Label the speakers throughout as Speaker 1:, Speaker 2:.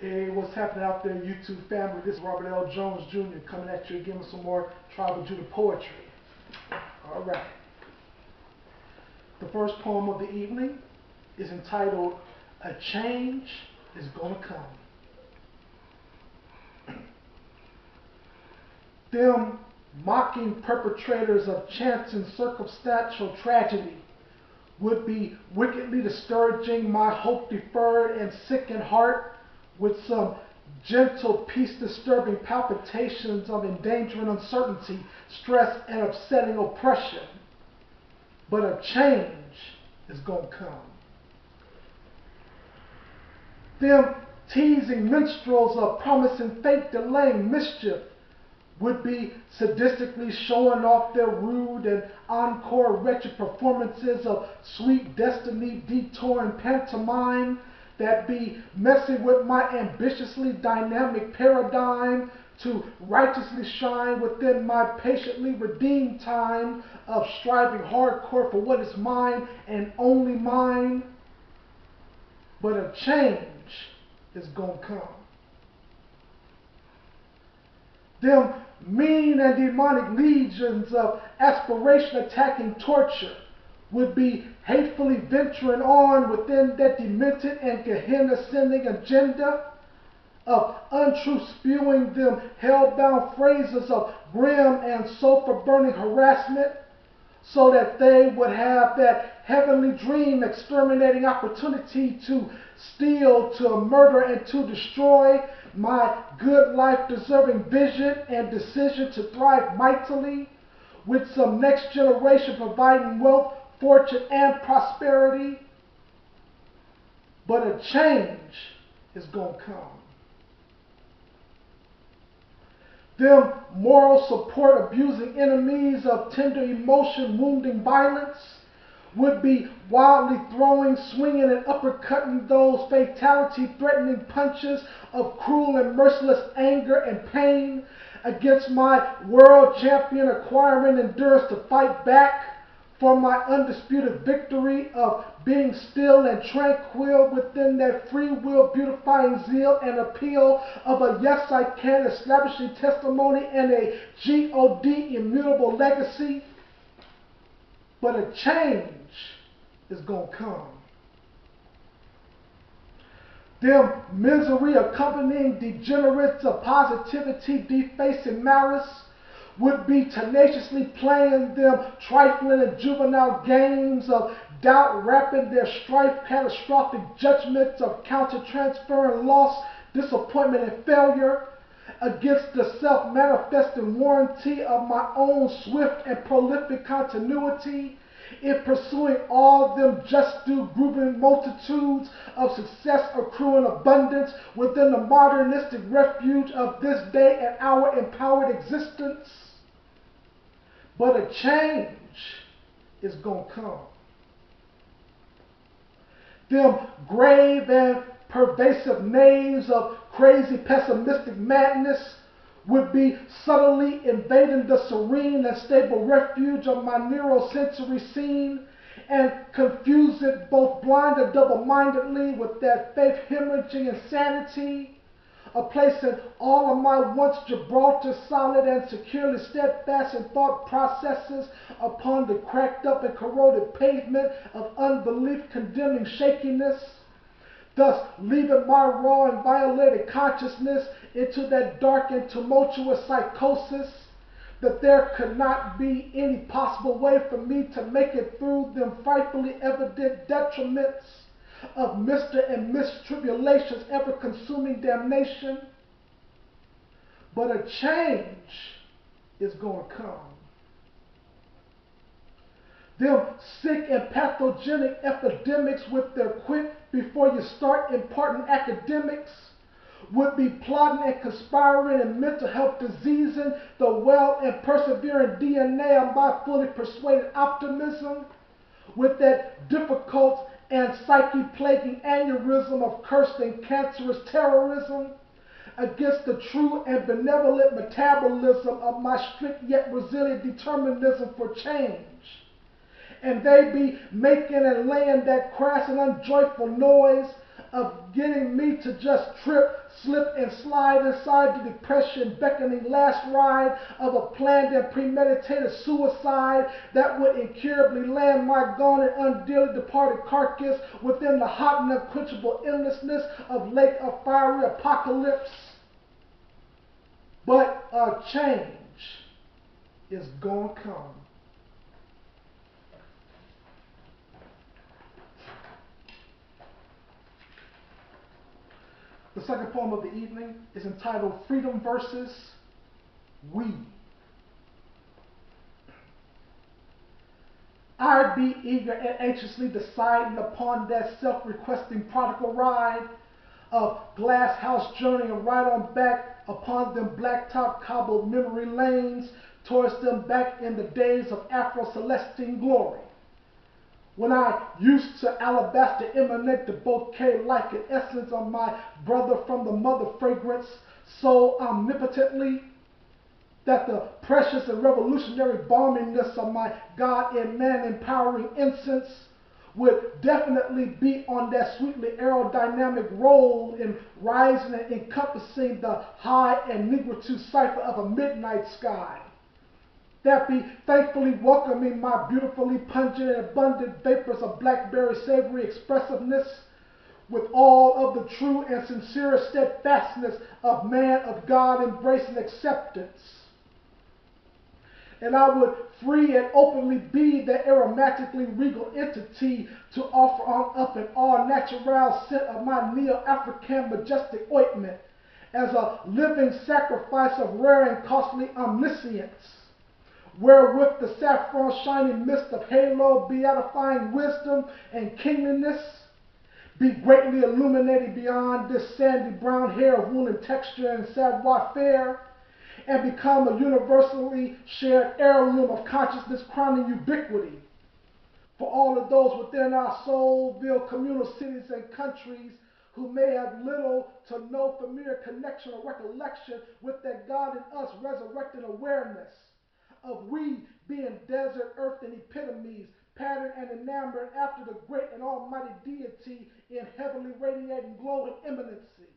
Speaker 1: Hey, what's happening out there, YouTube family? This is Robert L. Jones Jr. coming at you again with some more Tribal Judah poetry. All right. The first poem of the evening is entitled, "A Change is Gonna Come." Them mocking perpetrators of chance and circumstantial tragedy would be wickedly discouraging my hope deferred and sickened heart with some gentle, peace-disturbing palpitations of endangering uncertainty, stress, and upsetting oppression. But a change is going to come. Them teasing minstrels of promising fate, delaying mischief, would be sadistically showing off their rude and encore wretched performances of sweet destiny detouring pantomime that be messing with my ambitiously dynamic paradigm to righteously shine within my patiently redeemed time of striving hardcore for what is mine and only mine. But a change is gonna come. Them mean and demonic legions of aspiration attacking torture would be hatefully venturing on within that demented and Gehenna sending agenda of untruth spewing them hell-bound phrases of grim and sulfur-burning harassment so that they would have that heavenly dream exterminating opportunity to steal, to murder, and to destroy my good life-deserving vision and decision to thrive mightily with some next generation providing wealth, fortune, and prosperity. But a change is going to come. Them moral support abusing enemies of tender emotion, wounding violence would be wildly throwing, swinging, and uppercutting those fatality-threatening punches of cruel and merciless anger and pain against my world champion acquiring endurance to fight back for my undisputed victory of being still and tranquil within that free will beautifying zeal and appeal of a yes I can establishing testimony and a God immutable legacy. But a change is going to come. Them misery accompanying degenerates of positivity defacing malice would be tenaciously playing them trifling and juvenile games of doubt wrapping their strife catastrophic judgments of counter-transferring loss, disappointment, and failure against the self-manifesting warranty of my own swift and prolific continuity in pursuing all them just due grooving multitudes of success accruing abundance within the modernistic refuge of this day and our empowered existence. But a change is going to come. Them grave and pervasive knaves of crazy pessimistic madness would be subtly invading the serene and stable refuge of my neurosensory scene and confuse it both blind and double-mindedly with that faith hemorrhaging insanity of placing all of my once Gibraltar solid and securely steadfast in thought processes upon the cracked up and corroded pavement of unbelief condemning shakiness, thus leaving my raw and violated consciousness into that dark and tumultuous psychosis that there could not be any possible way for me to make it through them frightfully evident detriments of Mr. and Miss Tribulation's ever-consuming damnation. But a change is going to come. Them sick and pathogenic epidemics with their quit before you start imparting academics would be plotting and conspiring in mental health diseasing the well and persevering DNA of my fully persuaded optimism with that difficult and psyche-plaguing aneurysm of cursed and cancerous terrorism against the true and benevolent metabolism of my strict yet resilient determinism for change. And they be making and laying that crass and unjoyful noise of getting me to just trip, slip, and slide inside the depression beckoning last ride of a planned and premeditated suicide that would incurably land my gone and undearly departed carcass within the hot and unquenchable endlessness of lake of fiery apocalypse. But a change is going to come. The second poem of the evening is entitled Freedom versus We. I'd be eager and anxiously deciding upon that self-requesting prodigal ride of glass house journeying right on back upon them blacktop cobbled memory lanes towards them back in the days of Afro-Celestine glory. When I used to alabaster emanate the bouquet like an essence of my brother from the mother fragrance so omnipotently that the precious and revolutionary balminess of my God and man empowering incense would definitely be on that sweetly aerodynamic roll in rising and encompassing the high and negritude cipher of a midnight sky. That be thankfully welcoming my beautifully pungent and abundant vapors of blackberry savory expressiveness with all of the true and sincere steadfastness of man of God embracing acceptance. And I would free and openly be that aromatically regal entity to offer on up an all-natural scent of my Neo-African majestic ointment as a living sacrifice of rare and costly omniscience, wherewith the saffron shining mist of halo beatifying wisdom and kingliness be greatly illuminated beyond this sandy brown hair of woolen texture and savoir-faire, and become a universally shared heirloom of consciousness crowning ubiquity for all of those within our Soulville communal cities and countries who may have little to no familiar connection or recollection with that God in us resurrected awareness of we being desert, earth, and epitomes, patterned and enamored after the great and almighty deity in heavenly radiating glow and immanency.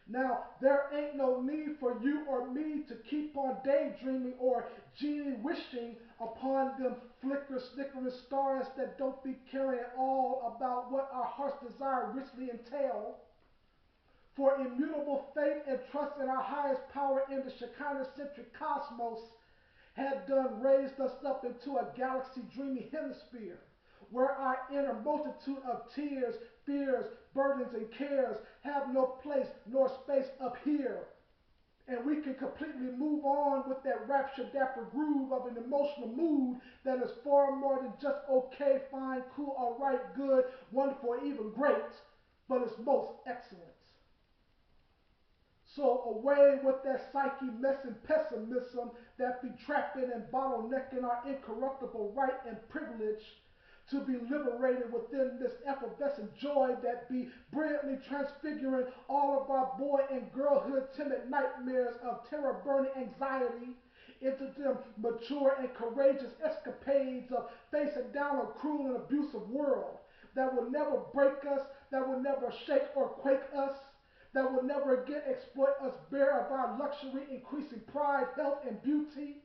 Speaker 1: Now, there ain't no need for you or me to keep on daydreaming or genie wishing upon them flickering stars that don't be caring at all about what our hearts desire richly entail. For immutable faith and trust in our highest power in the Shekinah-centric cosmos had done raised us up into a galaxy dreamy hemisphere, where our inner multitude of tears, fears, burdens, and cares have no place nor space up here. And we can completely move on with that rapture dapper groove of an emotional mood that is far more than just okay, fine, cool, all right, good, wonderful, even great, but is most excellent. So away with that psyche mess and pessimism that be trapping and bottlenecking our incorruptible right and privilege to be liberated within this effervescent joy that be brilliantly transfiguring all of our boy and girlhood timid nightmares of terror-burning anxiety into them mature and courageous escapades of facing down a cruel and abusive world that will never break us, that will never shake or quake us, that will never again exploit us bare of our luxury, increasing pride, health, and beauty,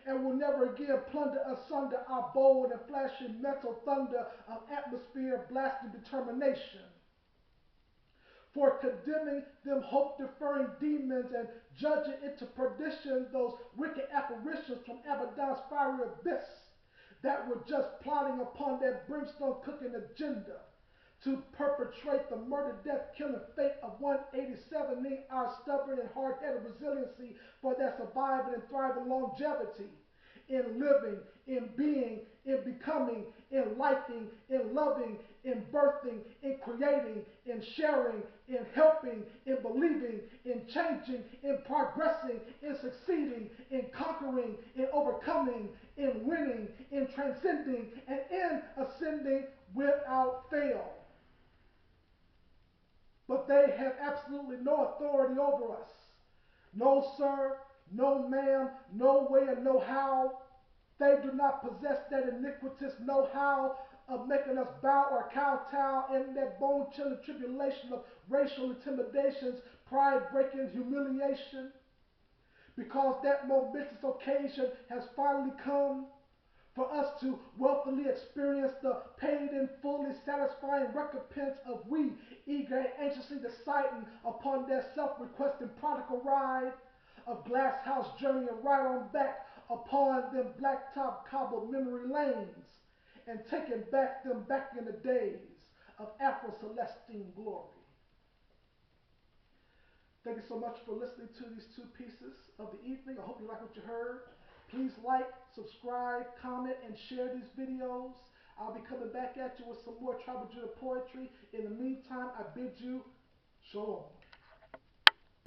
Speaker 1: and will never again plunder asunder our bold and flashing mental thunder of atmosphere blasting determination. For condemning them hope-deferring demons and judging into perdition those wicked apparitions from Abaddon's fiery abyss that were just plotting upon that brimstone cooking agenda to perpetrate the murder, death, killing fate of 187ing our stubborn and hard-headed resiliency for their surviving and thriving longevity in living, in being, in becoming, in liking, in loving, in birthing, in creating, in sharing, in helping, in believing, in changing, in progressing, in succeeding, in conquering, in overcoming, in winning, in transcending, and in ascending without fail. But they have absolutely no authority over us. No, sir, no, ma'am, no way and no how. They do not possess that iniquitous know-how of making us bow or kowtow in that bone-chilling tribulation of racial intimidations, pride-breaking humiliation. Because that momentous occasion has finally come for us to wealthily experience the paid and fully satisfying recompense of we, eager and anxiously deciding upon that self-requesting prodigal ride of glass house journeying right on back upon them blacktop cobbled memory lanes and taking back them back in the days of Afro-Celestine glory. Thank you so much for listening to these two pieces of the evening. I hope you like what you heard. Please like, subscribe, comment, and share these videos. I'll be coming back at you with some more Tribal Judah poetry. In the meantime, I bid you shalom.